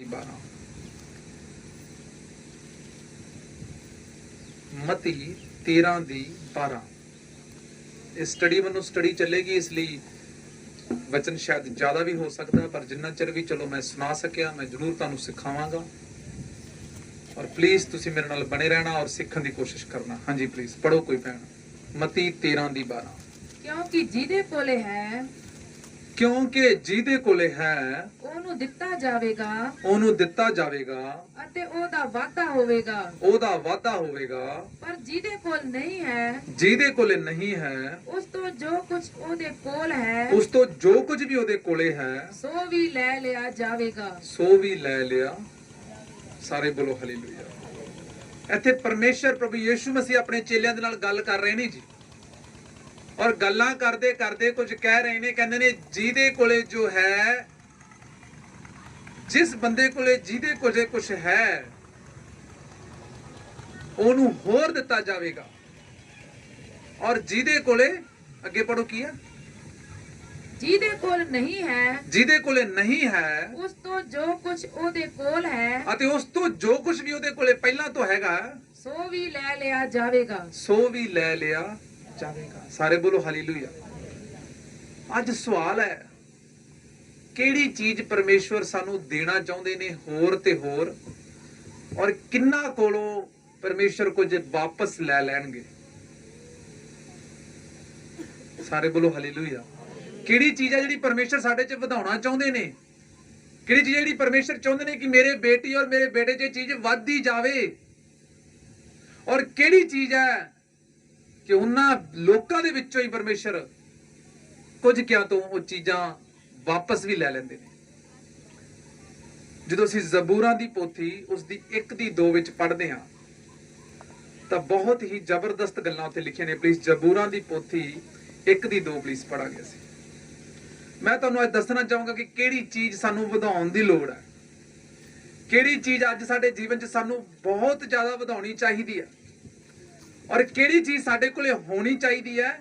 12 ਮਤੀ 13 ਦੀ 12 ਇਹ ਸਟੱਡੀ ਮੈਨੂੰ ਸਟੱਡੀ ਚੱਲੇਗੀ, ਇਸ ਲਈ ਵਚਨ ਸ਼ਾਇਦ ਜ਼ਿਆਦਾ ਵੀ ਹੋ ਸਕਦਾ, ਪਰ ਜਿੰਨਾ ਚਿਰ ਵੀ ਚਲੋ ਮੈਂ ਸੁਣਾ ਸਕਿਆ ਮੈਂ ਜ਼ਰੂਰ ਤੁਹਾਨੂੰ ਸਿਖਾਵਾਂਗਾ। ਔਰ ਪਲੀਜ਼ ਤੁਸੀਂ ਮੇਰੇ ਨਾਲ ਬਣੇ ਰਹਿਣਾ ਔਰ ਸਿੱਖਣ ਦੀ ਕੋਸ਼ਿਸ਼ ਕਰਨਾ। ਹਾਂਜੀ ਪਲੀਜ਼ ਪੜੋ ਕੋਈ ਭੈਣ। ਮਤੀ 13 ਦੀ 12 ਕਿਉਂਕਿ ਜਿਹਦੇ ਕੋਲੇ ਹੈ ਜਿਹਦੇ ਕੋਲੇ ਹੈ ਉਹਨੂੰ ਦਿੱਤਾ ਜਾਵੇਗਾ ਅਤੇ ਉਹਦਾ ਵਾਧਾ ਹੋਵੇਗਾ। ਪਰ ਜਿਹਦੇ ਕੋਲ ਨਹੀਂ ਹੈ ਉਸ ਤੋਂ ਜੋ ਕੁਝ ਉਹਦੇ ਕੋਲ ਹੈ ਸੋ ਵੀ ਲੈ ਲਿਆ ਜਾਵੇਗਾ। ਸਾਰੇ ਬੋਲੋ ਹਾਲੇਲੂਇਆ। ਇੱਥੇ ਪਰਮੇਸ਼ਰ ਪ੍ਰਭੂ ਯਿਸੂ ਮਸੀਹ ਆਪਣੇ ਚੇਲਿਆਂ ਦੇ ਨਾਲ ਗੱਲ ਕਰ ਰਹੇ ਨੇ ਜੀ, ਔਰ ਗੱਲਾਂ ਕਰਦੇ ਕਰਦੇ ਕੁਝ ਕਹਿ ਰਹੇ ਨੇ। ਕਹਿੰਦੇ ਨੇ ਜਿਹਦੇ ਕੋਲੇ ਜੋ ਹੈ, ਜਿਸ ਬੰਦੇ ਕੋਲੇ ਜਿਹਦੇ ਕੋਲੇ ਕੁਝ ਹੈ ਉਹਨੂੰ ਹੋਰ ਦਿੱਤਾ ਜਾਵੇਗਾ। ਔਰ ਜਿਹਦੇ ਕੋਲੇ, ਅੱਗੇ ਪੜੋ ਕੀ ਹੈ, ਜਿਹਦੇ ਕੋਲੇ ਨਹੀਂ ਹੈ ਉਸ ਤੋਂ ਜੋ ਕੁਝ ਉਹਦੇ ਕੋਲ ਹੈ ਅਤੇ ਉਸ ਤੋਂ ਜੋ ਕੁਝ ਵੀ ਉਹਦੇ ਕੋਲੇ ਪਹਿਲਾਂ ਤੋਂ ਹੈਗਾ ਸੋ ਵੀ ਲੈ ਲਿਆ ਜਾਵੇਗਾ। ਸਾਰੇ ਬੋਲੋ ਹਾਲੇਲੂਇਆ। ਅੱਜ ਸਵਾਲ ਹੈ, ਕਿਹੜੀ ਚੀਜ਼ ਪਰਮੇਸ਼ਵਰ ਸਾਨੂੰ ਦੇਣਾ ਚਾਹੁੰਦੇ ਨੇ ਹੋਰ ਤੇ ਹੋਰ, ਔਰ ਕਿੰਨਾ ਕੋਲੋਂ ਪਰਮੇਸ਼ਵਰ ਕੁਝ ਵਾਪਸ ਲੈ ਲੈਣਗੇ। ਸਾਰੇ ਬੋਲੋ ਹਾਲੇਲੂਇਆ। ਕਿਹੜੀ ਚੀਜ਼ ਹੈ ਜਿਹੜੀ ਪਰਮੇਸ਼ਰ ਸਾਡੇ 'ਚ ਵਧਾਉਣਾ ਚਾਹੁੰਦੇ ਨੇ? ਕਿਹੜੀ ਚੀਜ਼ ਜਿਹੜੀ ਪਰਮੇਸ਼ਰ ਚਾਹੁੰਦੇ ਨੇ ਕਿ ਮੇਰੇ ਬੇਟੀ ਔਰ ਮੇਰੇ ਬੇਟੇ 'ਚ ਚੀਜ਼ ਵੱਧਦੀ ਜਾਵੇ? ਔਰ ਕਿਹੜੀ ਚੀਜ਼ ਹੈ ਕਿ ਉਹਨਾਂ ਲੋਕਾਂ ਦੇ ਵਿੱਚੋਂ ਹੀ ਪਰਮੇਸ਼ਰ ਕੁਝ ਕਿਆ ਤੋਂ ਉਹ ਚੀਜ਼ਾਂ ਵਾਪਸ ਵੀ ਲੈ ਲੈਂਦੇ ਨੇ। ਜਦੋਂ ਅਸੀਂ ਜ਼ਬੂਰਾਂ ਦੀ ਪੋਥੀ ਉਸ ਦੀ 1 ਦੀ 2 ਵਿੱਚ ਪੜ੍ਹਦੇ ਹਾਂ ਤਾਂ ਬਹੁਤ ਹੀ ਜ਼ਬਰਦਸਤ ਗੱਲਾਂ ਉੱਥੇ ਲਿਖੀਆਂ ਨੇ। ਪਲੀਜ਼ ਜ਼ਬੂਰਾਂ ਦੀ ਪੋਥੀ 1 ਦੀ 2 ਪਲੀਜ਼ ਪੜਾਂਗੇ ਅਸੀਂ। ਮੈਂ ਤੁਹਾਨੂੰ ਅੱਜ ਦੱਸਣਾ ਚਾਹੂੰਗਾ ਕਿ ਕਿਹੜੀ ਚੀਜ਼ ਸਾਨੂੰ ਵਧਾਉਣ ਦੀ ਲੋੜ ਹੈ, ਕਿਹੜੀ ਚੀਜ਼ ਅੱਜ ਸਾਡੇ ਜੀਵਨ 'ਚ ਸਾਨੂੰ ਬਹੁਤ ਜ਼ਿਆਦਾ ਵਧਾਉਣੀ ਚਾਹੀਦੀ ਹੈ, ਔਰ ਕਿਹੜੀ ਚੀਜ਼ ਸਾਡੇ ਕੋਲੇ ਹੋਣੀ ਚਾਹੀਦੀ ਹੈ,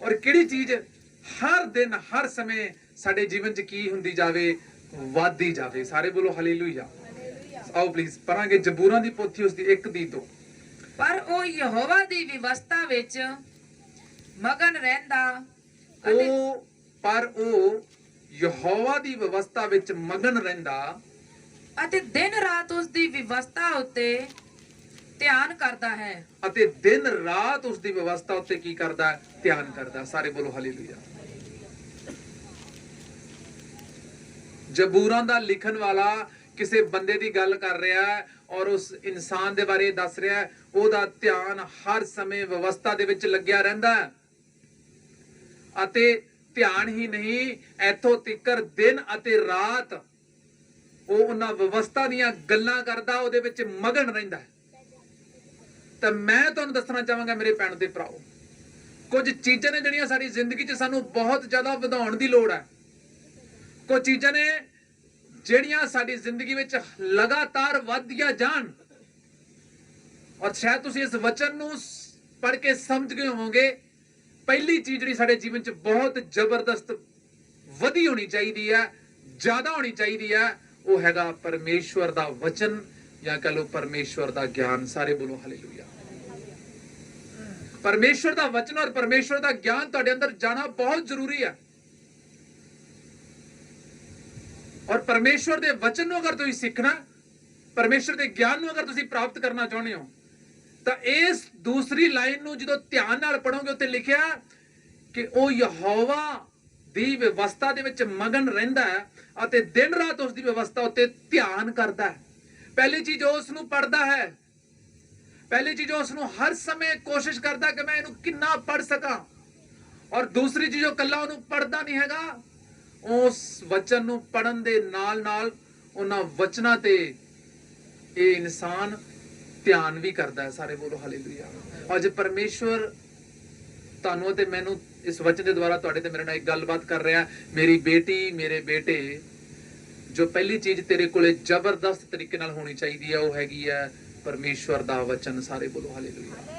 ਔਰ ਕਿਹੜੀ ਚੀਜ਼ ਹਰ ਦਿਨ ਹਰ ਸਮੇਂ ਸਾਡੇ ਜੀਵਨ 'ਚ ਕੀ ਹੁੰਦੀ ਜਾਵੇ, ਵੱਧਦੀ ਜਾਵੇ। ਸਾਰੇ ਬੋਲੋ ਹਾਲੇਲੂਇਆ। ਆਓ ਪਲੀਜ਼ ਪੜਾਂਗੇ ਜ਼ਬੂਰਾਂ ਦੀ ਪੋਥੀ ਉਸ ਦੀ 1 ਦੀ 2। ਪਰ ਉਹ ਯਹੋਵਾ ਦੀ ਵਿਵਸਥਾ ਵਿੱਚ ਮਗਨ ਰਹਿੰਦਾ ਅਤੇ ਦਿਨ ਰਾਤ ਉਸ ਦੀ ਵਿਵਸਥਾ ਉੱਤੇ ਧਿਆਨ ਕਰਦਾ ਹੈ। ਧਿਆਨ ਕਰਦਾ। ਸਾਰੇ ਬੋਲੋ ਹਾਲੇਲੂਇਆ। ਜ਼ਬੂਰਾਂ ਦਾ ਲਿਖਣ ਵਾਲਾ ਕਿਸੇ ਬੰਦੇ ਦੀ ਗੱਲ ਕਰ ਰਿਹਾ ਹੈ ਔਰ ਉਸ ਇਨਸਾਨ ਦੇ ਬਾਰੇ ਦੱਸ ਰਿਹਾ ਹੈ। ਉਹਦਾ ਧਿਆਨ ਹਰ ਸਮੇਂ ਵਿਵਸਥਾ ਦੇ ਵਿੱਚ ਲੱਗਿਆ ਰਹਿੰਦਾ ਹੈ, ਅਤੇ ਧਿਆਨ ਹੀ ਨਹੀਂ, ਇੱਥੋਂ ਤੀਕਰ ਦਿਨ ਅਤੇ ਰਾਤ ਉਹ ਉਹਨਾਂ ਵਿਵਸਥਾ ਦੀਆਂ ਗੱਲਾਂ ਕਰਦਾ, ਉਹਦੇ ਵਿੱਚ ਮਗਨ ਰਹਿੰਦਾ ਹੈ। ਤਾਂ ਮੈਂ ਤੁਹਾਨੂੰ ਦੱਸਣਾ ਚਾਹਾਂਗਾ ਮੇਰੇ ਭੈਣ ਤੇ ਭਰਾਓ, ਕੁਝ ਚੀਜ਼ਾਂ ਨੇ ਜਿਹੜੀਆਂ ਸਾਡੀ ਜ਼ਿੰਦਗੀ 'ਚ ਸਾਨੂੰ ਬਹੁਤ ਜ਼ਿਆਦਾ ਵਧਾਉਣ ਦੀ ਲੋੜ ਹੈ। ਕੁਝ ਚੀਜ਼ਾਂ ਨੇ ਜਿਹੜੀਆਂ ਸਾਡੀ ਜ਼ਿੰਦਗੀ ਵਿੱਚ ਲਗਾਤਾਰ ਵੱਧਦੀਆਂ ਜਾਣ। ਔਰ ਸ਼ਾਇਦ ਤੁਸੀਂ ਇਸ ਵਚਨ ਨੂੰ ਪੜ੍ਹ ਕੇ ਸਮਝ ਗਏ ਹੋਵੋਗੇ। ਪਹਿਲੀ ਚੀਜ਼ ਜਿਹੜੀ ਸਾਡੇ ਜੀਵਨ 'ਚ ਬਹੁਤ ਜ਼ਬਰਦਸਤ ਵਧੀ ਹੋਣੀ ਚਾਹੀਦੀ ਹੈ, ਜ਼ਿਆਦਾ ਹੋਣੀ ਚਾਹੀਦੀ ਹੈ, ਉਹ ਹੈਗਾ ਪਰਮੇਸ਼ਵਰ ਦਾ ਵਚਨ, ਜਾਂ ਕਹ ਲਓ ਪਰਮੇਸ਼ਵਰ ਦਾ ਗਿਆਨ। ਸਾਰੇ ਬੋਲੋ ਹਾਲੇਲੂਇਆ। ਪਰਮੇਸ਼ਵਰ ਦਾ ਵਚਨ ਔਰ ਪਰਮੇਸ਼ਵਰ ਦਾ ਗਿਆਨ ਤੁਹਾਡੇ ਅੰਦਰ ਜਾਣਾ ਬਹੁਤ ਜ਼ਰੂਰੀ ਹੈ। ਔਰ ਪਰਮੇਸ਼ਵਰ ਦੇ ਵਚਨ ਨੂੰ ਅਗਰ ਤੁਸੀਂ ਸਿੱਖਣਾ, ਪਰਮੇਸ਼ਵਰ ਦੇ ਗਿਆਨ ਨੂੰ ਅਗਰ ਤੁਸੀਂ ਪ੍ਰਾਪਤ ਕਰਨਾ ਚਾਹੁੰਦੇ ਹੋ, ਤਾਂ ਇਸ ਦੂਸਰੀ ਲਾਈਨ ਨੂੰ ਜਦੋਂ ਧਿਆਨ ਨਾਲ ਪੜੋਗੇ ਉੱਤੇ ਲਿਖਿਆ ਕਿ ਉਹ ਯਹੋਵਾ ਦੀ ਵਿਵਸਥਾ ਦੇ ਵਿੱਚ ਮਗਨ ਰਹਿੰਦਾ ਹੈ ਅਤੇ ਦਿਨ ਰਾਤ ਉਸ ਦੀ ਵਿਵਸਥਾ ਉੱਤੇ ਧਿਆਨ ਕਰਦਾ ਹੈ। ਪਹਿਲੀ ਚੀਜ਼ ਉਸ ਨੂੰ ਪੜਦਾ ਹੈ, ਪਹਿਲੀ ਚੀਜ਼ ਉਸ ਨੂੰ ਹਰ ਸਮੇਂ ਕੋਸ਼ਿਸ਼ ਕਰਦਾ ਕਿ ਮੈਂ ਇਹਨੂੰ ਕਿੰਨਾ ਪੜ ਸਕਾਂ। ਔਰ ਦੂਸਰੀ ਚੀਜ਼ ਉਹ ਕੱਲਾ ਉਹਨੂੰ ਪੜਦਾ ਨਹੀਂ ਹੈਗਾ, ਉਸ ਵਚਨ ਨੂੰ ਪੜਨ ਦੇ ਨਾਲ ਨਾਲ ਉਹਨਾਂ ਵਚਨਾਂ ਤੇ ਇਹ ਇਨਸਾਨ ਧਿਆਨ ਵੀ ਕਰਦਾ ਹੈ। ਸਾਰੇ ਬੋਲੋ ਹਾਲੇਲੂਇਆ। ਅੱਜ ਪਰਮੇਸ਼ਵਰ ਤੁਹਾਨੂੰ ਅਤੇ ਮੈਨੂੰ ਇਸ ਵਚਨ ਦੇ ਦੁਆਰਾ ਤੁਹਾਡੇ ਤੇ ਮੇਰੇ ਨਾਲ ਇੱਕ ਗੱਲਬਾਤ ਕਰ ਰਿਹਾ। ਮੇਰੀ ਬੇਟੀ, ਮੇਰੇ ਬੇਟੇ, ਜੋ ਪਹਿਲੀ ਚੀਜ਼ ਤੇਰੇ ਕੋਲੇ ਜ਼ਬਰਦਸਤ ਤਰੀਕੇ ਨਾਲ ਹੋਣੀ ਚਾਹੀਦੀ ਹੈ ਉਹ ਹੈਗੀ ਹੈ ਪਰਮੇਸ਼ਵਰ ਦਾ ਵਚਨ। ਸਾਰੇ ਬੋਲੋ ਹਾਲੇਲੂਇਆ।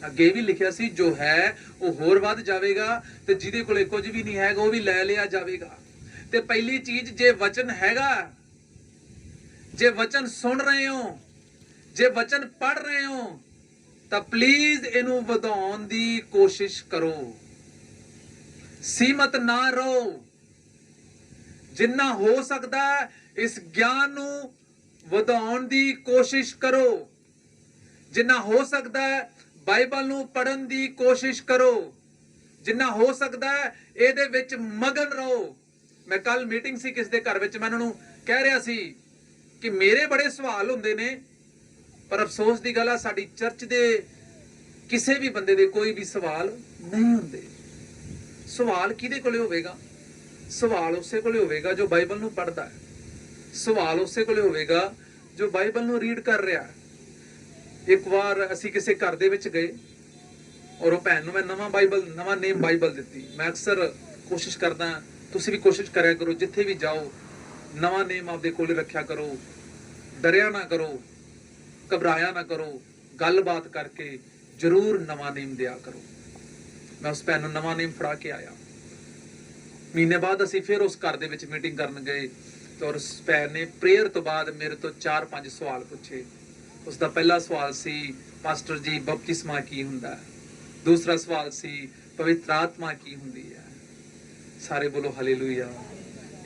ਅੱਗੇ ਵੀ ਲਿਖਿਆ ਸੀ ਜੋ ਹੈ ਉਹ ਹੋਰ ਵੱਧ ਜਾਵੇਗਾ, ਤੇ ਜਿਹਦੇ ਕੋਲੇ ਕੁਝ ਵੀ ਨਹੀਂ ਹੈਗਾ ਉਹ ਵੀ ਲੈ ਲਿਆ ਜਾਵੇਗਾ। ਤੇ ਪਹਿਲੀ ਚੀਜ਼, ਜੇ ਵਚਨ ਹੈਗਾ, ਜੇ ਵਚਨ ਸੁਣ ਰਹੇ ਹੋ, ਜੇ ਵਚਨ ਪੜ ਰਹੇ ਹੋ, ਤਾਂ ਪਲੀਜ਼ ਇਹਨੂੰ ਵਧਾਉਣ ਦੀ ਕੋਸ਼ਿਸ਼ ਕਰੋ, ਸੀਮਤ ਨਾ ਰਹੋ। ਜਿੰਨਾ ਹੋ ਸਕਦਾ ਇਸ ਗਿਆਨ ਨੂੰ ਵਧਾਉਣ ਦੀ ਕੋਸ਼ਿਸ਼ ਕਰੋ, ਜਿੰਨਾ ਹੋ ਸਕਦਾ ਬਾਈਬਲ ਨੂੰ ਪੜਨ ਦੀ ਕੋਸ਼ਿਸ਼ ਕਰੋ, ਜਿੰਨਾ ਹੋ ਸਕਦਾ ਇਹਦੇ ਵਿੱਚ ਮਗਨ ਰਹੋ। ਮੈਂ ਕੱਲ ਮੀਟਿੰਗ ਸੀ ਕਿਸ ਦੇ ਘਰ ਵਿੱਚ, ਮੈਂ ਉਹਨਾਂ ਨੂੰ ਕਹਿ ਰਿਹਾ ਸੀ ਕਿ ਮੇਰੇ ਬੜੇ ਸਵਾਲ ਹੁੰਦੇ ਨੇ, ਪਰ ਅਫਸੋਸ ਦੀ ਗੱਲ ਆ ਸਾਡੀ ਚਰਚ ਦੇ ਕਿਸੇ ਵੀ ਬੰਦੇ ਦੇ ਕੋਈ ਵੀ ਸਵਾਲ ਨਹੀਂ ਹੁੰਦੇ। ਸਵਾਲ ਕਿਹਦੇ ਕੋਲੇ ਹੋਵੇਗਾ? ਸਵਾਲ ਉਸੇ ਕੋਲੇ ਹੋਵੇਗਾ ਜੋ ਬਾਈਬਲ ਨੂੰ ਪੜ੍ਹਦਾ ਹੈ। ਸਵਾਲ ਉਸੇ ਕੋਲੇ ਹੋਵੇਗਾ ਜੋ ਬਾਈਬਲ ਨੂੰ ਰੀਡ ਕਰ ਰਿਹਾ ਹੈ। ਇੱਕ ਵਾਰ ਅਸੀਂ ਕਿਸੇ ਘਰ ਦੇ ਵਿੱਚ ਗਏ ਔਰ ਉਹ ਭੈਣ ਨੂੰ ਮੈਂ ਨਵਾਂ ਨੇਮ ਬਾਈਬਲ ਦਿੱਤੀ। ਮੈਂ ਅਕਸਰ ਕੋਸ਼ਿਸ਼ ਕਰਦਾ, ਤੁਸੀਂ ਵੀ ਕੋਸ਼ਿਸ਼ ਕਰਿਆ ਕਰੋ, ਜਿੱਥੇ ਵੀ ਜਾਓ ਨਵਾਂ ਨੇਮ ਆਪਦੇ ਕੋਲੇ ਰੱਖਿਆ ਕਰੋ। ਡਰਿਆ ਨਾ ਕਰੋ, ਘਬਰਾਇਆ ਨਾ ਕਰੋ, ਗੱਲਬਾਤ ਕਰਕੇ ਜ਼ਰੂਰ ਨਵਾਂ ਨੇਮ ਦਿਆ ਕਰੋ। ਮੈਂ ਉਸ ਭੈਣ ਨੂੰ ਨਵਾਂ ਨੇਮ ਫੜਾ ਕੇ ਆਇਆ। ਮਹੀਨੇ ਬਾਅਦ ਅਸੀਂ ਫਿਰ ਉਸ ਘਰ ਦੇ ਵਿੱਚ ਮੀਟਿੰਗ ਕਰਨ ਗਏ ਤੇ ਉਸ ਭੈਣ ਨੇ ਪ੍ਰੇਅਰ ਤੋਂ ਬਾਅਦ ਮੇਰੇ ਤੋਂ 4-5 ਸਵਾਲ ਪੁੱਛੇ। ਉਸ ਦਾ ਪਹਿਲਾ ਸਵਾਲ ਸੀ, ਪਾਸਟਰ ਜੀ ਬਪਤਿਸਮਾ ਕੀ ਹੁੰਦਾ ਹੈ? ਦੂਸਰਾ ਸਵਾਲ ਸੀ, ਪਵਿੱਤਰ ਆਤਮਾ ਕੀ ਹੁੰਦੀ ਹੈ? ਸਾਰੇ ਬੋਲੋ ਹਾਲੇਲੂਇਆ।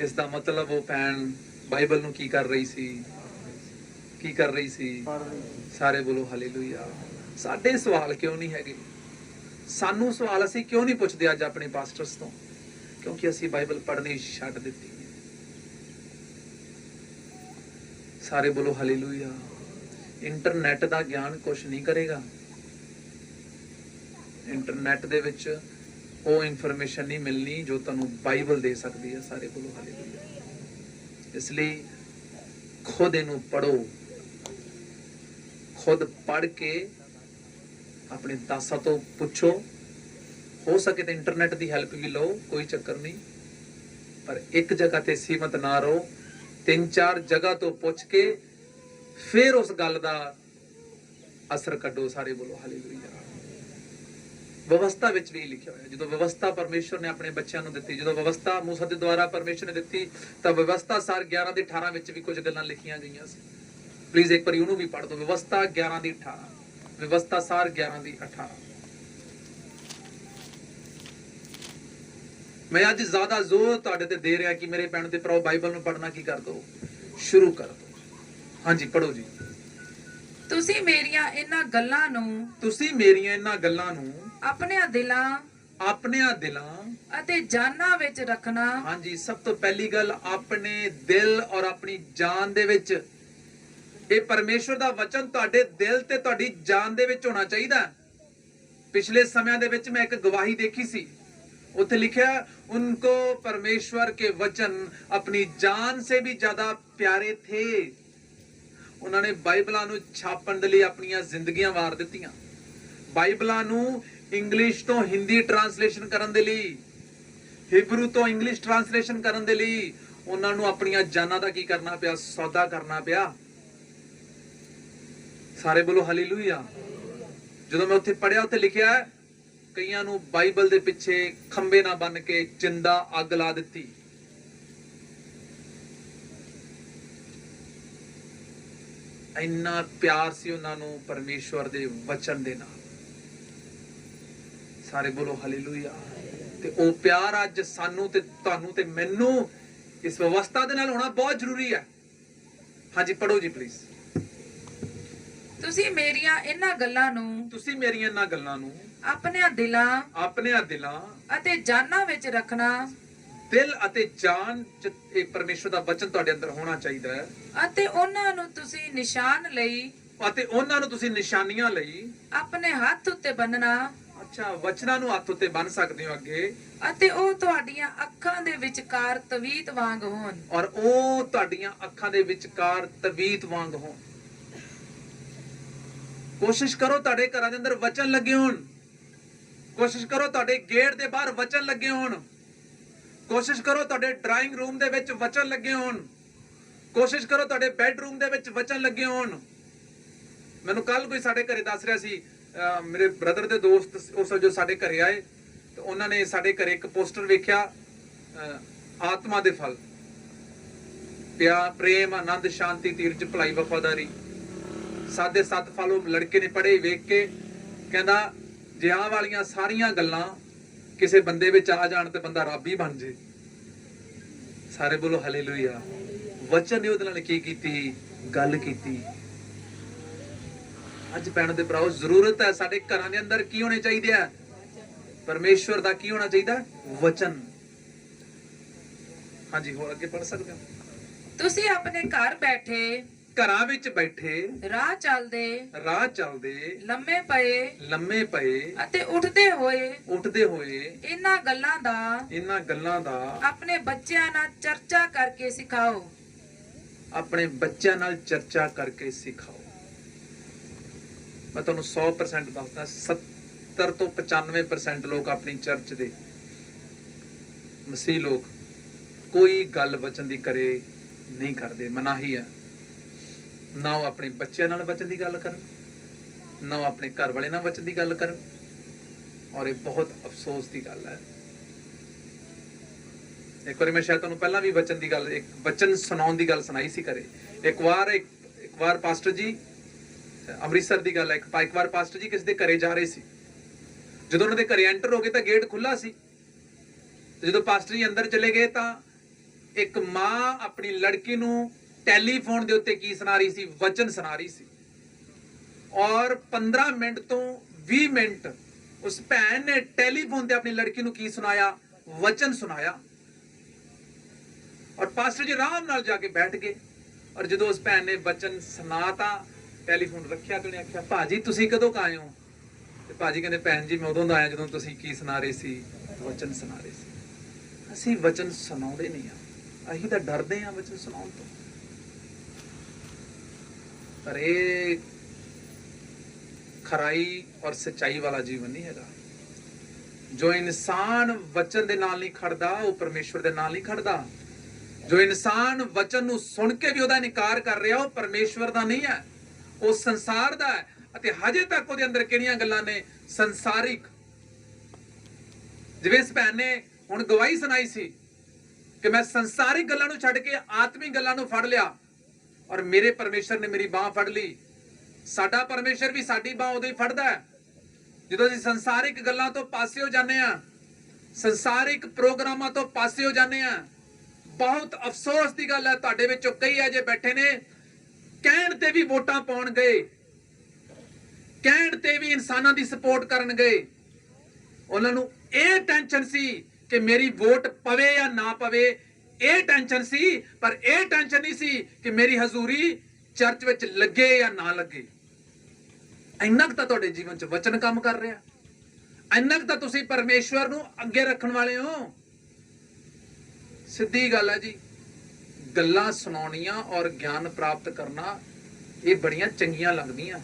ਇਸ ਦਾ ਮਤਲਬ ਉਹ ਭੈਣ ਬਾਈਬਲ ਨੂੰ ਕੀ ਕਰ ਰਹੀ ਸੀ? ਕੀ ਕਰ ਰਹੀ ਸੀ? ਸਾਰੇ ਬੋਲੋ ਹਾਲੇਲੂਇਆ। ਸਾਡੇ ਸਵਾਲ ਕਿਉਂ ਨਹੀਂ ਹੈਗੇ? ਸਾਨੂੰ ਸਵਾਲ ਅਸੀਂ ਕਿਉਂ ਨਹੀਂ ਪੁੱਛਦੇ ਅੱਜ ਆਪਣੇ ਪਾਸਟਰਸ ਤੋਂ? ਕਿਉਂਕਿ ਅਸੀਂ ਬਾਈਬਲ ਪੜ੍ਹਨੀ ਛੱਡ ਦਿੱਤੀ ਹੈ। ਸਾਰੇ ਬੋਲੋ ਹਾਲੇਲੂਇਆ। ਇੰਟਰਨੈਟ ਦਾ ਗਿਆਨ ਕੁਛ ਨਹੀਂ ਕਰੇਗਾ। ਇੰਟਰਨੈਟ ਦੇ ਵਿੱਚ ਉਹ ਇਨਫੋਰਮੇਸ਼ਨ ਨਹੀਂ ਮਿਲਣੀ ਜੋ ਤੁਹਾਨੂੰ ਬਾਈਬਲ ਦੇ ਸਕਦੀ ਹੈ। ਸਾਰੇ ਬੋਲੋ ਹਾਲੇਲੂਇਆ। ਇਸ ਲਈ ਖੁਦ ਇਹਨੂੰ ਪੜੋ, ਖੁਦ ਪੜ੍ਹ ਕੇ ਆਪਣੇ ਦਾਸਾਂ ਤੋਂ ਪੁੱਛੋ। ਹੋ ਸਕੇ ਤਾਂ ਇੰਟਰਨੈਟ ਦੀ ਹੈਲਪ ਵੀ ਲਓ, ਕੋਈ ਚੱਕਰ ਨਹੀਂ, ਪਰ ਇੱਕ ਜਗ੍ਹਾ ਤੇ ਸੀਮਤ ਨਾ ਰਹੋ। 3-4 ਜਗ੍ਹਾ ਤੋਂ ਪੁੱਛ ਕੇ ਫਿਰ ਉਸ ਗੱਲ ਦਾ ਅਸਰ ਕੱਢੋ। ਸਾਰੇ ਬੋਲੋ ਹਾਲੇਲੂਇਆ। ਵਿਵਸਥਾ ਵਿੱਚ ਵੀ ਲਿਖਿਆ ਹੋਇਆ, ਜਦੋਂ ਵਿਵਸਥਾ ਪਰਮੇਸ਼ਰ ਨੇ ਆਪਣੇ ਬੱਚਿਆਂ ਨੂੰ ਦਿੱਤੀ, ਜਦੋਂ ਵਿਵਸਥਾ ਮੂਸਾ ਦੇ ਦੁਆਰਾ ਪਰਮੇਸ਼ਰ ਨੇ ਦਿੱਤੀ, ਤਾਂ ਵਿਵਸਥਾ ਸਾਰ 11:18 ਵਿੱਚ ਵੀ ਕੁਝ ਗੱਲਾਂ ਲਿਖੀਆਂ ਗਈਆਂ ਸੀ। ਪਲੀਜ਼ ਇੱਕ ਵਾਰੀ ਉਹਨੂੰ ਵੀ ਪੜ੍ਹ ਦਿਓ। ਵਿਵਸਥਾ 11:18, ਵਿਵਸਥਾ ਸਾਰ 11:18। ਮੈਂ ਅੱਜ ਜ਼ਿਆਦਾ ਜ਼ੋਰ ਤੁਹਾਡੇ ਤੇ ਦੇ ਰਿਹਾ ਕਿ ਮੇਰੇ ਭੈਣ ਤੇ ਭਰਾਓ ਬਾਈਬਲ ਨੂੰ ਪੜ੍ਹਨਾ ਕੀ ਕਰ ਦੋ, ਸ਼ੁਰੂ ਕਰ ਦੋ। ਹਾਂਜੀ ਪੜ੍ਹੋ ਜੀ। ਤੁਸੀਂ ਮੇਰੀਆਂ ਇਹਨਾਂ ਗੱਲਾਂ ਨੂੰ ਆਪਣਿਆਂ ਦਿਲਾਂ ਅਤੇ ਜਾਨਾਂ ਵਿੱਚ ਰੱਖਣਾ। ਹਾਂਜੀ, ਸਭ ਤੋਂ ਪਹਿਲੀ ਗੱਲ ਆਪਣੇ ਦਿਲ ਔਰ ਆਪਣੀ ਜਾਨ ਦੇ ਵਿੱਚ। ਇਹ ਪਰਮੇਸ਼ਵਰ ਦਾ ਵਚਨ ਤੁਹਾਡੇ ਦਿਲ ਤੇ ਤੁਹਾਡੀ ਜਾਨ ਦੇ ਵਿੱਚ ਹੋਣਾ ਚਾਹੀਦਾ। ਪਿਛਲੇ ਸਮਿਆਂ ਦੇ ਵਿੱਚ ਮੈਂ ਇੱਕ ਗਵਾਹੀ ਦੇਖੀ ਸੀ, ਉੱਥੇ ਲਿਖਿਆ, ਉनको परमेश्वर के वचन अपनी जान से भी ज्यादा प्यारे थे। ਉਹਨਾਂ ਨੇ ਬਾਈਬਲਾਂ ਨੂੰ ਛਾਪਣ ਦੇ ਲਈ ਆਪਣੀਆਂ ਜ਼ਿੰਦਗੀਆਂ ਵਾਰ ਦਿੱਤੀਆਂ। ਬਾਈਬਲਾਂ ਨੂੰ ਇੰਗਲਿਸ਼ ਤੋਂ ਹਿੰਦੀ ਟ੍ਰਾਂਸਲੇਸ਼ਨ ਕਰਨ ਦੇ ਲਈ, ਹਿਬਰੂ ਤੋਂ ਇੰਗਲਿਸ਼ ਟ੍ਰਾਂਸਲੇਸ਼ਨ ਕਰਨ ਦੇ ਲਈ ਉਹਨਾਂ ਨੂੰ ਆਪਣੀਆਂ ਜਾਨਾਂ ਦਾ ਕੀ ਕਰਨਾ ਪਿਆ? ਸੌਦਾ ਕਰਨਾ ਪਿਆ। ਸਾਰੇ ਬੋਲੋ ਹਾਲੇਲੂਇਆ। ਜਦੋਂ ਮੈਂ ਉੱਥੇ ਪੜਿਆ, ਉੱਥੇ ਲਿਖਿਆ ਕਈਆਂ ਨੂੰ ਬਾਈਬਲ ਦੇ ਪਿੱਛੇ ਖੰਬੇ ਨਾ ਬੰਨ ਕੇ ਜਿੰਦਾ ਅੱਗ ਲਾ ਦਿੱਤੀ। ਇੰਨਾ ਪਿਆਰ ਸੀ ਉਹਨਾਂ ਨੂੰ ਪਰਮੇਸ਼ਵਰ ਦੇ ਵਚਨ ਦੇ ਨਾਲ। ਸਾਰੇ ਬੋਲੋ ਹਾਲੇਲੂਇਆ। ਤੇ ਉਹ ਪਿਆਰ ਅੱਜ ਸਾਨੂੰ ਤੇ ਤੁਹਾਨੂੰ ਤੇ ਮੈਨੂੰ ਇਸ ਵਿਵਸਥਾ ਦੇ ਨਾਲ ਹੋਣਾ ਬਹੁਤ ਜ਼ਰੂਰੀ ਹੈ। ਹਾਂਜੀ ਪੜੋ ਜੀ ਪਲੀਜ਼। ਤੁਸੀਂ ਮੇਰੀਆਂ ਇਹਨਾਂ ਗੱਲਾਂ ਨੂੰ ਆਪਣਿਆਂ ਦਿਲਾਂ ਅਤੇ ਜਾਨਾਂ ਵਿੱਚ ਰੱਖਣਾ। ਦਿਲ ਅਤੇ ਜਾਨ ਚ ਇਹ ਪਰਮੇਸ਼ਰ ਦਾ ਵਚਨ ਤੁਹਾਡੇ ਅੰਦਰ ਹੋਣਾ ਚਾਹੀਦਾ ਹੈ। ਅਤੇ ਉਹਨਾਂ ਨੂੰ ਤੁਸੀਂ ਨਿਸ਼ਾਨੀਆਂ ਲਈ ਆਪਣੇ ਹੱਥ ਉੱਤੇ ਬੰਨਣਾ। ਅੱਛਾ, ਵਚਨਾਂ ਨੂੰ ਹੱਥ ਉੱਤੇ ਬੰਨ ਸਕਦੇ ਹੋ ਅੱਗੇ। ਅਤੇ ਉਹ ਤੁਹਾਡੀਆਂ ਅੱਖਾਂ ਦੇ ਵਿਚਕਾਰ ਤਵੀਤ ਵਾਂਗ ਹੋਣ। ਔਰ ਉਹ ਤੁਹਾਡੀਆਂ ਅੱਖਾਂ ਦੇ ਵਿਚਕਾਰ ਤਵੀਤ ਵਾਂਗ ਹੋਣ। ਕੋਸ਼ਿਸ਼ ਕਰੋ ਤੁਹਾਡੇ ਘਰਾਂ ਦੇ ਅੰਦਰ ਵਚਨ ਲੱਗੇ ਹੋਣ। ਕੋਸ਼ਿਸ਼ ਕਰੋ ਤੁਹਾਡੇ ਗੇਟ ਦੇ ਬਾਹਰ ਵਚਨ ਲੱਗੇ ਹੋਣ। ਕੋਸ਼ਿਸ਼ ਕਰੋ ਤੁਹਾਡੇ ਡਰਾਇੰਗ ਰੂਮ ਦੇ ਵਿੱਚ ਵਚਨ ਲੱਗੇ ਹੋਣ। ਕੋਸ਼ਿਸ਼ ਕਰੋ ਤੁਹਾਡੇ ਬੈਡਰੂਮ ਦੇ ਵਿੱਚ ਵਚਨ ਲੱਗੇ ਹੋਣ। ਮੈਨੂੰ ਕੱਲ ਕੋਈ ਸਾਡੇ ਘਰੇ ਦੱਸ ਰਿਹਾ ਸੀ, ਮੇਰੇ ਬ੍ਰਦਰ ਦੇ ਦੋਸਤ ਉਸ ਜੋ ਸਾਡੇ ਘਰੇ ਆਏ ਤੇ ਉਹਨਾਂ ਨੇ ਸਾਡੇ ਘਰੇ ਇੱਕ ਪੋਸਟਰ ਵੇਖਿਆ, ਆਤਮਾ ਦੇ ਫਲ, ਪਿਆਰ, ਪ੍ਰੇਮ, ਆਨੰਦ, ਸ਼ਾਂਤੀ, ਧੀਰਜ, ਭਲਾਈ, ਵਫਾਦਾਰੀ, ਸਾਦੇ 7 ਫਲ ਉਹ ਲੜਕੇ ਨੇ ਪੜ੍ਹੇ। ਵੇਖ ਕੇ ਕਹਿੰਦਾ ਜੇ ਆਹ ਵਾਲੀਆਂ ਸਾਰੀਆਂ ਗੱਲਾਂ ਕਿਸੇ ਬੰਦੇ ਵਿੱਚ ਆ ਜਾਣ ਤੇ ਬੰਦਾ ਰੱਬ ਹੀ ਬਣ ਜੇ। ਸਾਰੇ ਬੋਲੋ ਹਾਲੇਲੂਇਆ। ਵਚਨ ਨੇ ਉਹਦੇ ਨਾਲ ਕੀ ਕੀਤੀ? ਗੱਲ ਕੀਤੀ। ਅੱਜ ਭੈਣ ਦੇ ਭਰਾਓ, ਜ਼ਰੂਰਤ ਹੈ ਸਾਡੇ ਘਰਾਂ ਦੇ ਅੰਦਰ ਕੀ ਹੋਣੇ ਚਾਹੀਦੇ ਆ? ਪਰਮੇਸ਼ਵਰ ਦਾ ਕੀ ਹੋਣਾ ਚਾਹੀਦਾ? ਵਚਨ। ਹਾਂਜੀ, ਹੋਰ ਅੱਗੇ ਪੜ੍ਹ ਸਕਦੇ ਹੋ। ਤੁਸੀਂ ਆਪਣੇ ਘਰ ਬੈਠੇ, ਘਰਾਂ ਵਿੱਚ ਬੈਠੇ, ਰਾਹ ਚੱਲਦੇ, ਲੰਮੇ ਪਏ ਅਤੇ ਉੱਠਦੇ ਹੋਏ ਇਹਨਾਂ ਗੱਲਾਂ ਦਾ ਆਪਣੇ ਬੱਚਿਆਂ ਨਾਲ ਚਰਚਾ ਕਰਕੇ ਸਿਖਾਓ। ਆਪਣੇ ਬੱਚਿਆਂ ਨਾਲ ਚਰਚਾ ਕਰਕੇ ਸਿਖਾਓ। ਮੈਂ ਤੁਹਾਨੂੰ 100% ਦੱਸਦਾ, 70 ਤੋਂ 95% ਲੋਕ ਆਪਣੀ ਚਰਚ ਦੇ ਮਸੀਹ ਲੋਕ ਕੋਈ ਗੱਲ ਵਚਨ ਦੀ ਕਰੇ ਨਹੀਂ ਕਰਦੇ। ਮਨਾਹੀ ਹੈ। ਨਾ ਉਹ ਆਪਣੇ ਬੱਚਿਆਂ ਨਾਲ ਵਚਨ ਦੀ ਗੱਲ ਕਰਨ, ਨਾ ਉਹ ਆਪਣੇ ਘਰ ਵਾਲੇ ਨਾਲ ਵਚਨ ਦੀ ਗੱਲ ਕਰਨ। ਔਰ ਇਹ ਬਹੁਤ ਅਫਸੋਸ ਦੀ ਗੱਲ ਹੈ। ਇੱਕ ਵਾਰੀ ਮੈਂ ਸ਼ਾਇਦ ਤੁਹਾਨੂੰ ਪਹਿਲਾਂ ਵੀ ਵਚਨ ਦੀ ਗੱਲ, ਇੱਕ ਵਚਨ ਸੁਣਾਉਣ ਦੀ ਗੱਲ ਸੁਣਾਈ ਸੀ ਘਰੇ। ਇੱਕ ਵਾਰ ਪਾਸਟਰ ਜੀ, ਅੰਮ੍ਰਿਤਸਰ ਦੀ ਗੱਲ ਹੈ, ਇੱਕ ਵਾਰ ਪਾਸਟਰ ਜੀ ਕਿਸੇ ਦੇ ਘਰੇ ਜਾ ਰਹੇ ਸੀ। ਜਦੋਂ ਉਹਨਾਂ ਦੇ ਘਰੇ ਐਂਟਰ ਹੋ ਗਏ ਤਾਂ ਗੇਟ ਖੁੱਲਾ ਸੀ। ਜਦੋਂ ਪਾਸਟਰ ਜੀ ਅੰਦਰ ਚਲੇ ਗਏ ਤਾਂ ਇੱਕ ਮਾਂ ਆਪਣੀ ਲੜਕੀ ਨੂੰ ਟੈਲੀਫੋਨ ਦੇ ਉੱਤੇ ਕੀ ਸੁਣਾ ਰਹੀ ਸੀ? ਵਚਨ ਸੁਣਾ ਰਹੀ ਸੀ। ਔਰ 15 ਮਿੰਟ ਤੋਂ 20 ਮਿੰਟ ਉਸ ਭੈਣ ਨੇ ਟੈਲੀਫੋਨ ਤੇ ਆਪਣੀ ਲੜਕੀ ਨੂੰ ਕੀ ਸੁਣਾਇਆ? ਵਚਨ ਸੁਣਾਇਆ। ਔਰ ਪਾਸਟਰ ਜੀ ਆਰਾਮ ਨਾਲ ਜਾ ਕੇ ਬੈਠ ਗਏ। ਔਰ ਜਦੋਂ ਉਸ ਭੈਣ ਨੇ ਵਚਨ ਸੁਣਾਤਾ, ਟੈਲੀਫੋਨ ਰੱਖਿਆ ਤੇ ਉਹਨੇ ਆਖਿਆ, ਭਾਜੀ ਤੁਸੀਂ ਕਦੋਂ ਆਏ ਹੋ? ਤੇ ਭਾਜੀ ਕਹਿੰਦੇ, ਭੈਣ ਜੀ ਮੈਂ ਉਦੋਂ ਦਾ ਆਇਆ ਜਦੋਂ ਤੁਸੀਂ ਕੀ ਸੁਣਾ ਰਹੇ ਸੀ? ਵਚਨ ਸੁਣਾ ਰਹੇ ਸੀ। ਅਸੀਂ ਵਚਨ ਸੁਣਾਉਂਦੇ ਨਹੀਂ ਆ, ਅਸੀਂ ਤਾਂ ਡਰਦੇ ਆ ਵਚਨ ਸੁਣਾਉਣ ਤੋਂ। ਪਰ ਇਹ ਖਰਾਈ ਔਰ ਸੱਚਾਈ ਵਾਲਾ ਜੀਵਨ ਨਹੀਂ ਹੈਗਾ। ਜੋ ਇਨਸਾਨ ਵਚਨ ਦੇ ਨਾਲ ਨਹੀਂ ਖੜਦਾ, ਉਹ ਪਰਮੇਸ਼ਵਰ ਦੇ ਨਾਲ ਨਹੀਂ ਖੜਦਾ। ਜੋ ਇਨਸਾਨ ਵਚਨ ਨੂੰ ਸੁਣ ਕੇ ਵੀ ਉਹਦਾ ਇਨਕਾਰ ਕਰ ਰਿਹਾ, ਉਹ ਪਰਮੇਸ਼ਵਰ ਦਾ ਨਹੀਂ ਹੈ, ਉਹ ਸੰਸਾਰ ਦਾ ਹੈ। ਅਤੇ ਹਜੇ ਤੱਕ ਉਹਦੇ ਅੰਦਰ ਕਿਹੜੀਆਂ ਗੱਲਾਂ ਨੇ? ਸੰਸਾਰਿਕ। ਜਿਵੇਂ ਇਸ ਭੈਣ ਨੇ ਹੁਣ ਗਵਾਹੀ ਸੁਣਾਈ ਸੀ ਕਿ ਮੈਂ ਸੰਸਾਰਿਕ ਗੱਲਾਂ ਨੂੰ ਛੱਡ ਕੇ ਆਤਮਿਕ ਗੱਲਾਂ ਨੂੰ ਫੜ ਲਿਆ ਔਰ ਮੇਰੇ ਪਰਮੇਸ਼ਰ ਨੇ ਮੇਰੀ ਬਾਹ ਫੜ ਲਈ। ਸਾਡਾ ਪਰਮੇਸ਼ਰ ਵੀ ਸਾਡੀ ਬਾਹ ਉਦੋਂ ਹੀ ਫੜਦਾ ਹੈ ਜਦੋਂ ਅਸੀਂ ਸੰਸਾਰਿਕ ਗੱਲਾਂ ਤੋਂ ਪਾਸੇ ਹੋ ਜਾਂਦੇ ਆ, ਸੰਸਾਰਿਕ ਪ੍ਰੋਗਰਾਮਾਂ ਤੋਂ ਪਾਸੇ ਹੋ ਜਾਂਦੇ ਆ। ਬਹੁਤ ਅਫਸੋਸ ਦੀ ਗੱਲ ਹੈ, ਤੁਹਾਡੇ ਵਿੱਚੋਂ ਕਈ ਅਜੇ ਬੈਠੇ ਨੇ ਕਹਿਣ ਤੇ ਵੀ ਵੋਟਾਂ ਪਾਉਣ ਗਏ, ਕਹਿਣ ਤੇ ਵੀ ਇਨਸਾਨਾਂ ਦੀ ਸਪੋਰਟ ਕਰਨ ਗਏ। ਉਹਨਾਂ ਨੂੰ ਇਹ ਟੈਨਸ਼ਨ ਸੀ ਕਿ ਮੇਰੀ ਵੋਟ ਪਵੇ ਜਾਂ ਨਾ ਪਵੇ, ਇਹ ਟੈਨਸ਼ਨ ਸੀ। ਪਰ ਇਹ ਟੈਨਸ਼ਨ ਨਹੀਂ ਸੀ ਕਿ ਮੇਰੀ ਹਜ਼ੂਰੀ ਚਰਚ ਵਿੱਚ ਲੱਗੇ ਜਾਂ ਨਾ ਲੱਗੇ। ਇੰਨਾ ਕੁ ਤਾਂ ਤੁਹਾਡੇ ਜੀਵਨ 'ਚ ਵਚਨ ਕੰਮ ਕਰ ਰਿਹਾ, ਇੰਨਾ ਕੁ ਤਾਂ ਤੁਸੀਂ ਪਰਮੇਸ਼ਵਰ ਨੂੰ ਅੱਗੇ ਰੱਖਣ ਵਾਲੇ ਹੋ। ਸਿੱਧੀ ਗੱਲ ਹੈ ਜੀ, ਗੱਲਾਂ ਸੁਣਾਉਣੀਆਂ ਔਰ ਗਿਆਨ ਪ੍ਰਾਪਤ ਕਰਨਾ ਇਹ ਬੜੀਆਂ ਚੰਗੀਆਂ ਲੱਗਦੀਆਂ।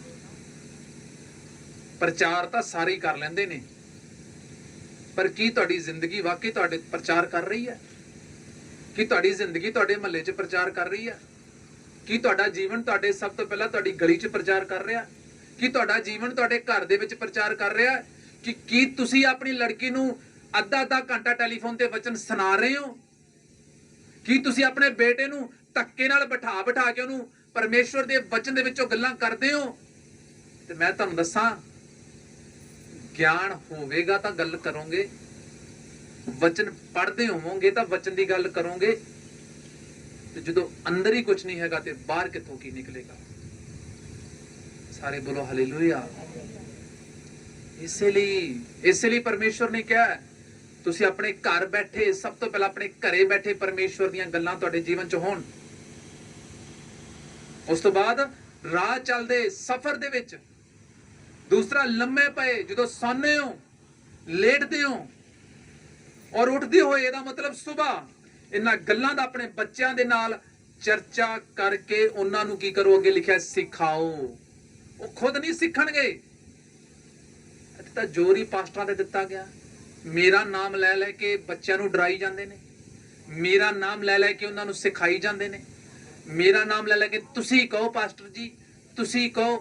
ਪ੍ਰਚਾਰ ਤਾਂ ਸਾਰੇ ਹੀ ਕਰ ਲੈਂਦੇ ਨੇ, ਪਰ ਕੀ ਤੁਹਾਡੀ ਜ਼ਿੰਦਗੀ ਵਾਕਈ ਤੁਹਾਡੇ ਪ੍ਰਚਾਰ ਕਰ ਰਹੀ ਹੈ? ਕੀ ਤੁਹਾਡੀ ਜ਼ਿੰਦਗੀ ਤੁਹਾਡੇ ਮਹੱਲੇ 'ਚ ਪ੍ਰਚਾਰ ਕਰ ਰਹੀ ਹੈ? ਕੀ ਤੁਹਾਡਾ ਜੀਵਨ ਤੁਹਾਡੇ ਸਭ ਤੋਂ ਪਹਿਲਾਂ ਤੁਹਾਡੀ ਗਲੀ 'ਚ ਪ੍ਰਚਾਰ ਕਰ ਰਿਹਾ? ਕੀ ਤੁਹਾਡਾ ਜੀਵਨ ਤੁਹਾਡੇ ਘਰ ਦੇ ਵਿੱਚ ਪ੍ਰਚਾਰ ਕਰ ਰਿਹਾ? ਕਿ ਕੀ ਤੁਸੀਂ ਆਪਣੀ ਲੜਕੀ ਨੂੰ ਅੱਧਾ ਘੰਟਾ ਟੈਲੀਫੋਨ ਤੇ ਵਚਨ ਸੁਣਾ ਰਹੇ ਹੋ? ਕੀ ਤੁਸੀਂ ਆਪਣੇ ਬੇਟੇ ਨੂੰ ਧੱਕੇ ਨਾਲ ਬਿਠਾ ਕੇ ਉਹਨੂੰ ਪਰਮੇਸ਼ਵਰ ਦੇ ਵਚਨ ਦੇ ਵਿੱਚੋਂ ਗੱਲਾਂ ਕਰਦੇ ਹੋ? ਤੇ ਮੈਂ ਤੁਹਾਨੂੰ ਦੱਸਾਂ, ਗਿਆਨ ਹੋਵੇਗਾ ਤਾਂ ਗੱਲ ਕਰੋਗੇ, ਵਚਨ ਪੜ੍ਹਦੇ ਹੋਵੋਗੇ ਤਾਂ ਵਚਨ ਦੀ ਗੱਲ ਕਰੋਗੇ। ਤੇ ਜਦੋਂ ਅੰਦਰ ਹੀ ਕੁਝ ਨਹੀਂ ਹੈਗਾ ਤੇ ਬਾਹਰ ਕਿੱਥੋਂ ਕੀ ਨਿਕਲੇਗਾ? ਸਾਰੇ ਬੋਲੋ ਹਾਲੇਲੂਇਆ। ਇਸੇ ਲਈ ਪਰਮੇਸ਼ਵਰ ਨੇ ਕਿਹਾ ਤੁਸੀਂ ਆਪਣੇ ਘਰ ਬੈਠੇ, ਸਭ ਤੋਂ ਪਹਿਲਾਂ ਆਪਣੇ ਘਰੇ ਬੈਠੇ ਪਰਮੇਸ਼ਵਰ ਦੀਆਂ ਗੱਲਾਂ ਤੁਹਾਡੇ ਜੀਵਨ 'ਚ ਹੋਣ। ਉਸ ਤੋਂ ਬਾਅਦ ਰਾਹ ਚੱਲਦੇ ਸਫ਼ਰ ਦੇ ਵਿੱਚ, ਦੂਸਰਾ ਲੰਮੇ ਪਏ, ਜਦੋਂ ਸੌਂਦੇ ਹੋ, ਲੇਟਦੇ ਹੋ ਔਰ ਉੱਠਦੇ ਹੋਏ, ਇਹਦਾ ਮਤਲਬ ਸੁਬਾਹ ਇਹਨਾਂ ਗੱਲਾਂ ਦਾ ਆਪਣੇ ਬੱਚਿਆਂ ਦੇ ਨਾਲ ਚਰਚਾ ਕਰਕੇ ਉਹਨਾਂ ਨੂੰ ਕੀ ਕਰੋ? ਅੱਗੇ ਲਿਖਿਆ ਸਿਖਾਓ। ਉਹ ਖੁਦ ਨਹੀਂ ਸਿੱਖਣਗੇ, ਇੱਥੇ ਤਾਂ ਜ਼ੋਰ ਹੀ ਪਾਸਟਰਾਂ ਤੇ ਦਿੱਤਾ ਗਿਆ। ਮੇਰਾ ਨਾਮ ਲੈ ਲੈ ਕੇ ਬੱਚਿਆਂ ਨੂੰ ਡਰਾਈ ਜਾਂਦੇ ਨੇ, ਮੇਰਾ ਨਾਮ ਲੈ ਲੈ ਕੇ ਉਹਨਾਂ ਨੂੰ ਸਿਖਾਈ ਜਾਂਦੇ ਨੇ, ਮੇਰਾ ਨਾਮ ਲੈ ਲੈ ਕੇ ਤੁਸੀਂ ਕਹੋ ਪਾਸਟਰ ਜੀ, ਤੁਸੀਂ ਕਹੋ।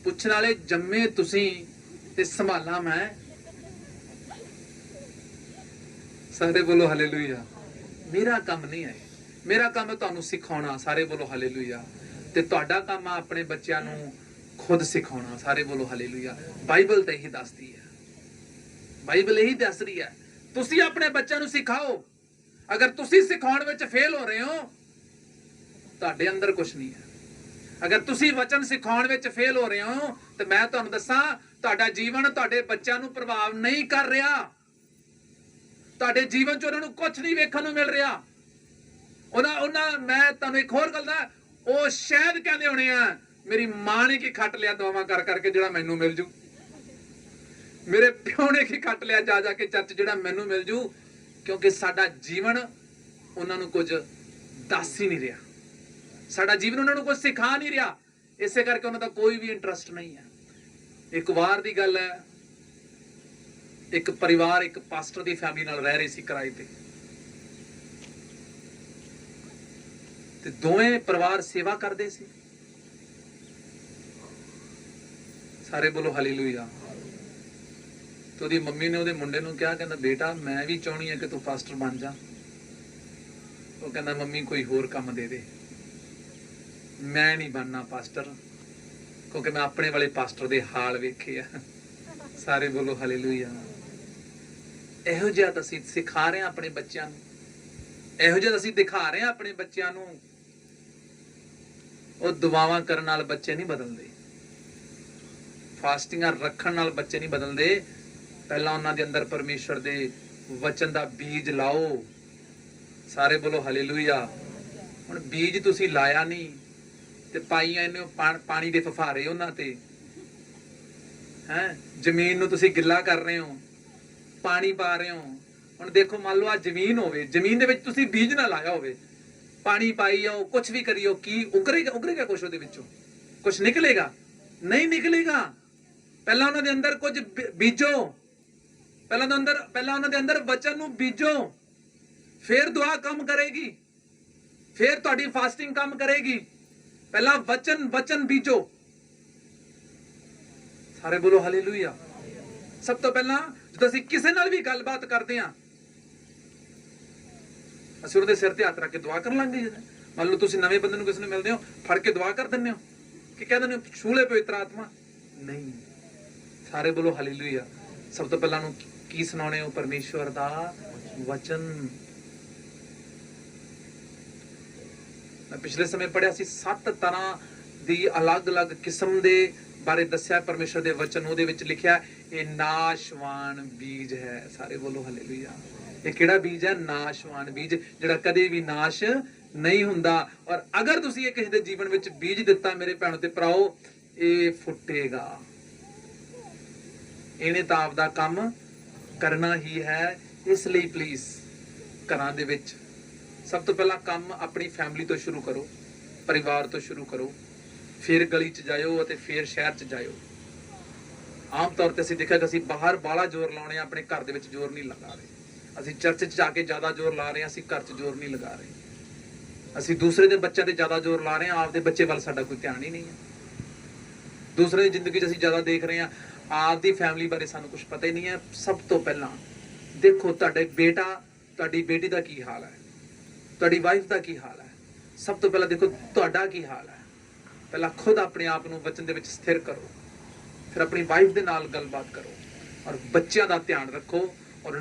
ਪੁੱਛਣ ਵਾਲੇ ਜੰਮੇ ਤੁਸੀਂ ਤੇ ਸੰਭਾਲਾਂ ਮੈਂ। ਸਾਰੇ ਬੋਲੋ ਹਾਲੇਲੂਇਆ। ਮੇਰਾ ਕੰਮ ਨਹੀਂ ਹੈ, ਮੇਰਾ ਕੰਮ ਹੈ ਤੁਹਾਨੂੰ ਸਿਖਾਉਣਾ। ਸਾਰੇ ਬੋਲੋ ਹਾਲੇਲੂਇਆ। ਤੇ ਤੁਹਾਡਾ ਕੰਮ ਆ ਆਪਣੇ ਬੱਚਿਆਂ ਨੂੰ ਖੁਦ ਸਿਖਾਉਣਾ। ਸਾਰੇ ਬੋਲੋ ਹਾਲੇਲੂਇਆ। ਬਾਈਬਲ ਤਾਂ ਇਹੀ ਦੱਸਦੀ ਹੈ, ਬਾਈਬਲ ਇਹੀ ਦੱਸ ਰਹੀ ਹੈ। ਤੁਸੀਂ ਆਪਣੇ ਬੱਚਿਆਂ ਨੂੰ ਸਿਖਾਓ। ਅਗਰ ਤੁਸੀਂ ਸਿਖਾਉਣ ਵਿੱਚ ਫੇਲ ਹੋ ਰਹੇ ਹੋ, ਤੁਹਾਡੇ ਅੰਦਰ ਕੁਝ ਨਹੀਂ ਹੈ। ਅਗਰ ਤੁਸੀਂ ਵਚਨ ਸਿਖਾਉਣ ਵਿੱਚ ਫੇਲ ਹੋ ਰਹੇ ਹੋ, ਤੇ ਮੈਂ ਤੁਹਾਨੂੰ ਦੱਸਾਂ, ਤੁਹਾਡਾ ਜੀਵਨ ਤੁਹਾਡੇ ਬੱਚਿਆਂ ਨੂੰ ਪ੍ਰਭਾਵ ਨਹੀਂ ਕਰ ਰਿਹਾ। ਤੁਹਾਡੇ ਜੀਵਨ 'ਚ ਉਹਨਾਂ ਨੂੰ ਕੁਝ ਨਹੀਂ ਵੇਖਣ ਨੂੰ ਮਿਲ ਰਿਹਾ। ਮੈਂ ਤੁਹਾਨੂੰ ਇੱਕ ਹੋਰ ਗੱਲ ਦਾ, ਉਹ ਸ਼ਾਇਦ ਕਹਿੰਦੇ ਹੋਣੇ ਆ, ਮੇਰੀ ਮਾਂ ਨੇ ਕੀ ਖੱਟ ਲਿਆ ਦੁਆਵਾਂ ਕਰ ਕਰਕੇ ਜਿਹੜਾ ਮੈਨੂੰ ਮਿਲ ਜੂ, ਮੇਰੇ ਪਿਓ ਨੇ ਕੀ ਖੱਟ ਲਿਆ ਜਾ ਜਾ ਕੇ ਚਰਚ ਜਿਹੜਾ ਮੈਨੂੰ ਮਿਲ ਜੂ। ਕਿਉਂਕਿ ਸਾਡਾ ਜੀਵਨ ਉਹਨਾਂ ਨੂੰ ਕੁਝ ਦੱਸ ਹੀ ਨਹੀਂ ਰਿਹਾ, ਸਾਡਾ ਜੀਵਨ ਉਹਨਾਂ ਨੂੰ ਕੁਝ ਸਿਖਾ ਨਹੀਂ ਰਿਹਾ। ਇਸੇ ਕਰਕੇ ਉਹਨਾਂ ਦਾ ਕੋਈ ਵੀ ਇੰਟਰਸਟ ਨਹੀਂ ਹੈ। ਇੱਕ ਵਾਰ ਦੀ ਗੱਲ ਹੈ, ਇੱਕ ਪਰਿਵਾਰ ਇੱਕ ਪਾਸਟਰ ਦੀ ਫੈਮਿਲੀ ਨਾਲ ਰਹਿ ਰਹੇ ਸੀ ਕਿਰਾਏ ਤੇ ਦੋਵੇਂ ਪਰਿਵਾਰ ਸੇਵਾ ਕਰਦੇ ਸੀ। ਸਾਰੇ ਬੋਲੋ ਹਾਲੇਲੂਇਆ। ਤੇ ਉਹਦੀ ਮੰਮੀ ਨੇ ਉਹਦੇ ਮੁੰਡੇ ਨੂੰ ਕਿਹਾ, ਕਹਿੰਦਾ ਬੇਟਾ ਮੈਂ ਵੀ ਚਾਹਣੀ ਹੈ ਕਿ ਤੂੰ ਪਾਸਟਰ ਬਣ ਜਾ। ਉਹ ਕਹਿੰਦਾ ਮੰਮੀ ਕੋਈ ਹੋਰ ਕੰਮ ਦੇ ਦੇ, ਮੈਂ ਨਹੀਂ ਬਣਨਾ ਪਾਸਟਰ, ਕਿਉਂਕਿ ਮੈਂ ਆਪਣੇ ਵਾਲੇ ਪਾਸਟਰ ਦੇ ਹਾਲ ਵੇਖੇ ਆ। ਸਾਰੇ ਬੋਲੋ ਹਾਲੇਲੂਇਆ। ਇਹੋ ਜਿਹਾ ਤਾਂ ਅਸੀਂ ਸਿਖਾ ਰਹੇ ਹਾਂ ਆਪਣੇ ਬੱਚਿਆਂ ਨੂੰ, ਇਹੋ ਜਿਹਾ ਅਸੀਂ ਦਿਖਾ ਰਹੇ ਹਾਂ ਆਪਣੇ ਬੱਚਿਆਂ ਨੂੰ। ਉਹ ਦੁਆਵਾਂ ਕਰਨ ਨਾਲ ਬੱਚੇ ਨਹੀਂ ਬਦਲਦੇ, ਫਾਸਟਿੰਗਾਂ ਰੱਖਣ ਨਾਲ ਬੱਚੇ ਨਹੀਂ ਬਦਲਦੇ। ਪਹਿਲਾਂ ਉਹਨਾਂ ਦੇ ਅੰਦਰ ਪਰਮੇਸ਼ਵਰ ਦੇ ਵਚਨ ਦਾ ਬੀਜ ਲਾਓ। ਸਾਰੇ ਬੋਲੋ ਹਾਲੇਲੂਇਆ। ਹੁਣ ਬੀਜ ਤੁਸੀਂ ਲਾਇਆ ਨਹੀਂ ਤੇ ਪਾਈਆਂ ਇਹਨੇ ਪਾਣੀ ਦੇ ਫੁਫਾਰੇ ਉਹਨਾਂ ਤੇ, ਜ਼ਮੀਨ ਨੂੰ ਤੁਸੀਂ ਗਿੱਲਾ ਕਰ ਰਹੇ ਹੋ, ਪਾਣੀ ਪਾ ਰਹੇ ਹੋ। ਹੁਣ ਦੇਖੋ, ਮੰਨ ਲਓ ਆ ਜ਼ਮੀਨ ਹੋਵੇ, ਜ਼ਮੀਨ ਦੇ ਵਿੱਚ ਤੁਸੀਂ ਬੀਜ ਨਾ ਲਾਇਆ ਹੋਵੇ, ਪਾਣੀ ਪਾਈ ਜਾਓ, ਕੁਛ ਵੀ ਕਰੀਓ, ਕੀ ਉਗਰੇਗਾ ਕੁਛ ਉਹਦੇ ਵਿੱਚੋਂ? ਕੁਛ ਨਿਕਲੇਗਾ? ਨਹੀਂ ਨਿਕਲੇਗਾ। ਪਹਿਲਾਂ ਉਹਨਾਂ ਦੇ ਅੰਦਰ ਕੁਝ ਬੀਜੋ, ਪਹਿਲਾਂ ਉਹਨਾਂ ਦੇ ਅੰਦਰ ਵਚਨ ਨੂੰ ਬੀਜੋ, ਫਿਰ ਦੁਆ ਕੰਮ ਕਰੇਗੀ, ਫਿਰ ਤੁਹਾਡੀ ਫਾਸਟਿੰਗ ਕੰਮ ਕਰੇਗੀ। ਪਹਿਲਾਂ ਵਚਨ ਬੀਜੋ। ਸਾਰੇ ਬੋਲੋ ਹਾਲੇਲੂਇਆ। ਸਭ ਤੋਂ ਪਹਿਲਾਂ ਜਦੋਂ ਅਸੀਂ ਕਿਸੇ ਨਾਲ ਵੀ ਗੱਲਬਾਤ ਕਰਦੇ ਹਾਂ, ਅਸੀਂ ਉਹਦੇ ਸਿਰ ਤੇ ਹੱਥ ਰੱਖ ਕੇ ਦੁਆ ਕਰਨ ਲੱਗ ਜਾਂਦੇ। ਮੰਨ ਲਓ ਤੁਸੀਂ ਨਵੇਂ ਬੰਦੇ ਨੂੰ ਕਿਸੇ ਨੂੰ ਮਿਲਦੇ ਹੋ, ਫੜ ਕੇ ਦੁਆ ਕਰ ਦਿੰਦੇ ਹੋ ਕਿ ਕਹਿ ਦਿੰਦੇ ਹੋ ਛੂਲੇ ਪਵਿੱਤਰ ਆਤਮਾ? ਨਹੀਂ। ਸਾਰੇ ਬੋਲੋ ਹਾਲੇਲੂਇਆ। ਸਭ ਤੋਂ ਪਹਿਲਾਂ ਨੂੰ ਕੀ ਸੁਣਾਉਣੇ ਹੋ? ਪਰਮੇਸ਼ਵਰ ਦਾ ਵਚਨ। ਮੈਂ ਪਿਛਲੇ ਸਮੇਂ ਪੜ੍ਹਿਆ ਸੀ 7 ਤਰ੍ਹਾਂ ਦੀ ਅਲੱਗ-ਅਲੱਗ ਕਿਸਮ ਦੇ ਬਾਰੇ ਦੱਸਿਆ ਪਰਮੇਸ਼ਵਰ ਦੇ ਵਚਨ। ਉਹਦੇ ਵਿੱਚ ਲਿਖਿਆ ਇਹ ਨਾਸ਼ਵਾਨ ਬੀਜ ਹੈ। ਸਾਰੇ ਬੋਲੋ ਹਾਲੇਲੂਇਆ। ਇਹ ਕਿਹੜਾ ਬੀਜ ਹੈ? ਨਾਸ਼ਵਾਨ ਬੀਜ, ਜਿਹੜਾ ਕਦੇ ਵੀ ਨਾਸ਼ ਨਹੀਂ ਹੁੰਦਾ। ਔਰ ਅਗਰ ਤੁਸੀਂ ਇਹ ਕਿਸੇ ਦੇ ਜੀਵਨ ਵਿੱਚ ਬੀਜ ਦਿੱਤਾ ਮੇਰੇ ਭੈਣੋ ਤੇ ਭਰਾਓ, ਇਹ ਫੁੱਟੇਗਾ। ਇਹਨੇ ਤਾਂ ਆਪਦਾ ਕੰਮ ਕਰਨਾ ਹੀ ਹੈ। ਇਸ ਲਈ ਪਲੀਜ਼ ਘਰਾਂ ਦੇ ਵਿੱਚ ਸਭ ਤੋਂ ਪਹਿਲਾਂ ਕੰਮ ਆਪਣੀ ਫੈਮਿਲੀ ਤੋਂ ਸ਼ੁਰੂ ਕਰੋ, ਪਰਿਵਾਰ ਤੋਂ ਸ਼ੁਰੂ ਕਰੋ, ਫਿਰ ਗਲੀ 'ਚ ਜਾਇਓ ਅਤੇ ਫਿਰ ਸ਼ਹਿਰ 'ਚ ਜਾਇਓ। ਆਮ ਤੌਰ ਤੇ ਅਸੀਂ ਦੇਖਿਆ ਕਿ ਅਸੀਂ ਬਾਹਰ ਬਾਹਲਾ ਜ਼ੋਰ ਲਾਉਣੇ ਆ, ਆਪਣੇ ਘਰ ਦੇ ਵਿੱਚ ਜ਼ੋਰ ਨਹੀਂ ਲਗਾ ਰਹੇ। ਅਸੀਂ ਚਰਚ 'ਚ ਜਾ ਕੇ ਜ਼ਿਆਦਾ ਜ਼ੋਰ ਲਾ ਰਹੇ ਹਾਂ, ਅਸੀਂ ਘਰ 'ਚ ਜ਼ੋਰ ਨਹੀਂ ਲਗਾ ਰਹੇ। ਅਸੀਂ ਦੂਸਰੇ ਦੇ ਬੱਚਿਆਂ ਤੇ ਜ਼ਿਆਦਾ ਜ਼ੋਰ ਲਾ ਰਹੇ ਹਾਂ, ਆਪਦੇ ਬੱਚੇ ਵੱਲ ਸਾਡਾ ਕੋਈ ਧਿਆਨ ਹੀ ਨਹੀਂ ਹੈ। ਦੂਸਰੇ ਦੀ ਜ਼ਿੰਦਗੀ 'ਚ ਅਸੀਂ ਜ਼ਿਆਦਾ ਦੇਖ ਰਹੇ ਹਾਂ, ਆਪਦੀ ਫੈਮਿਲੀ ਬਾਰੇ ਸਾਨੂੰ ਕੁਝ ਪਤਾ ਹੀ ਨਹੀਂ ਹੈ। ਸਭ ਤੋਂ ਪਹਿਲਾਂ ਦੇਖੋ ਤੁਹਾਡੇ ਬੇਟਾ, ਤੁਹਾਡੀ ਬੇਟੀ ਦਾ ਕੀ ਹਾਲ ਹੈ, ਤੁਹਾਡੀ ਵਾਈਫ ਦਾ ਕੀ ਹਾਲ ਹੈ। ਸਭ ਤੋਂ ਪਹਿਲਾਂ ਦੇਖੋ ਤੁਹਾਡਾ ਕੀ ਹਾਲ ਹੈ। ਪਹਿਲਾਂ ਖੁਦ ਆਪਣੇ ਆਪ ਨੂੰ ਵਚਨ ਦੇ ਵਿੱਚ ਸਥਿਰ ਕਰੋ, ਫਿਰ ਆਪਣੀ ਵਾਈਫ ਦੇ ਨਾਲ ਗੱਲਬਾਤ ਕਰੋ, ਔਰ ਬੱਚਿਆਂ ਦਾ ਧਿਆਨ ਰੱਖੋ। ਔਰ